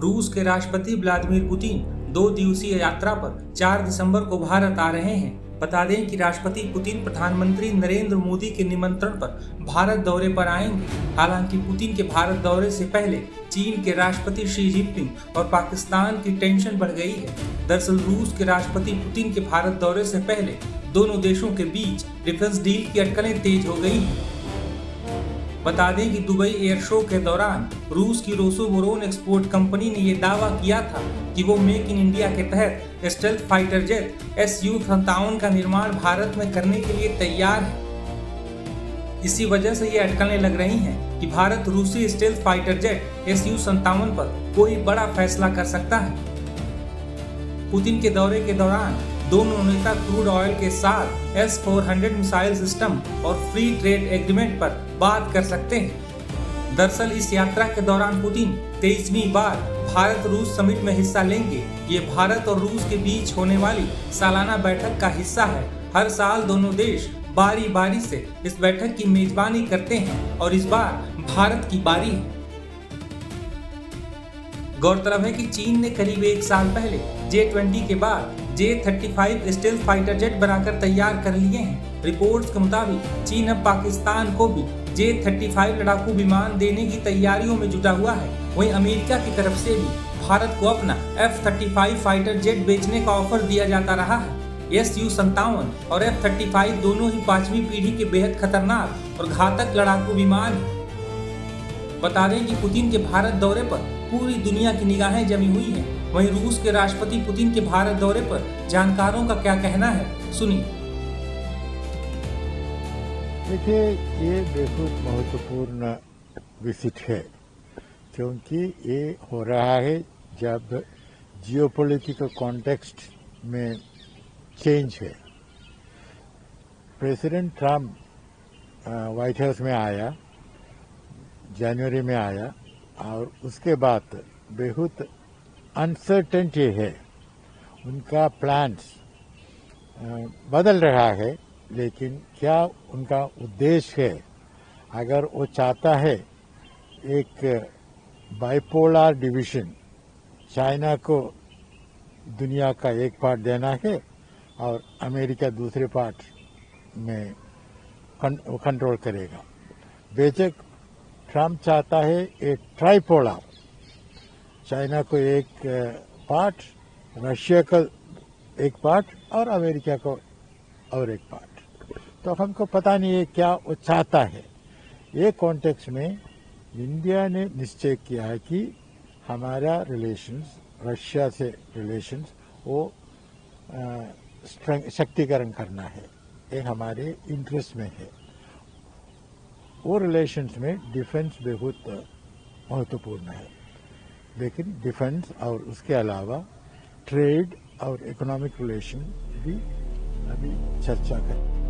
रूस के राष्ट्रपति व्लादिमीर पुतिन 2 दिवसीय यात्रा पर 4 दिसंबर को भारत आ रहे हैं। बता दें कि राष्ट्रपति पुतिन प्रधानमंत्री नरेंद्र मोदी के निमंत्रण पर भारत दौरे पर आएंगे। हालांकि पुतिन के भारत दौरे से पहले चीन के राष्ट्रपति शी जिनपिंग और पाकिस्तान की टेंशन बढ़ गई है। दरअसल रूस के राष्ट्रपति पुतिन के भारत दौरे से पहले दोनों देशों के बीच डिफेंस डील की अटकलें तेज हो गई हैं। बता दें कि दुबई एयर शो के दौरान रूस की रोसोमोरोन एक्सपोर्ट कंपनी ने यह दावा किया था कि वो मेक इन इंडिया के तहत स्टेल्थ फाइटर जेट Su-57 का निर्माण भारत में करने के लिए तैयार है। इसी वजह से ये अटकलें लग रही हैं कि भारत रूसी स्टेल्थ फाइटर जेट Su-57 पर कोई बड़ा फैसला कर सकता है। पुतिन के दौरे के दौरान दोनों नेता क्रूड ऑयल के साथ S-400 मिसाइल सिस्टम और फ्री ट्रेड एग्रीमेंट पर बात कर सकते हैं। दरअसल इस यात्रा के दौरान पुतिन 23वीं बार भारत रूस समिट में हिस्सा लेंगे। ये भारत और रूस के बीच होने वाली सालाना बैठक का हिस्सा है। हर साल दोनों देश बारी बारी से इस बैठक की मेजबानी करते हैं और इस बार भारत की बारी है। गौरतलब है कि चीन ने करीब 1 साल पहले J-20 के बाद J-35 स्टेल्थ फाइटर जेट बनाकर तैयार कर लिए हैं। रिपोर्ट्स के मुताबिक चीन अब पाकिस्तान को भी J-35 लड़ाकू विमान देने की तैयारियों में जुटा हुआ है। वहीं अमेरिका की तरफ से भी भारत को अपना F-35 फाइटर जेट बेचने का ऑफर दिया जाता रहा है। Su-57 और F-35 दोनों ही 5वीं पीढ़ी के बेहद खतरनाक और घातक लड़ाकू विमान हैं। बता दें कि पुतिन के भारत दौरे पर पूरी दुनिया की निगाहें जमी हुई हैं। वहीं रूस के राष्ट्रपति पुतिन के भारत दौरे पर जानकारों का क्या कहना है, सुनिए। देखिए, ये बेहद महत्वपूर्ण विजिट है क्योंकि ये हो रहा है जब जियोपॉलिटिकल कॉन्टेक्स्ट में चेंज है। प्रेसिडेंट ट्रम्प व्हाइट हाउस में आया, जनवरी में आया और उसके बाद बहुत अनसर्टेनिटी है। उनका प्लान्स बदल रहा है, लेकिन क्या उनका उद्देश्य है? अगर वो चाहता है एक बाइपोलर डिवीजन, चाइना को दुनिया का एक पार्ट देना है और अमेरिका दूसरे पार्ट में कंट्रोल करेगा। बेशक ट्रम्प चाहता है एक ट्राइपोलर, चाइना को एक पार्ट, रशिया का एक पार्ट और अमेरिका को और एक पार्ट। तो हमको पता नहीं है क्या वो चाहता है। ये कॉन्टेक्स्ट में इंडिया ने निश्चय किया है कि हमारा रिलेशंस, रशिया से रिलेशंस वो शक्तिकरण करना है। ये हमारे इंटरेस्ट में है। वो रिलेशंस में डिफेंस बहुत महत्वपूर्ण है, लेकिन डिफेंस और उसके अलावा ट्रेड और इकोनॉमिक रिलेशन भी अभी चर्चा करें।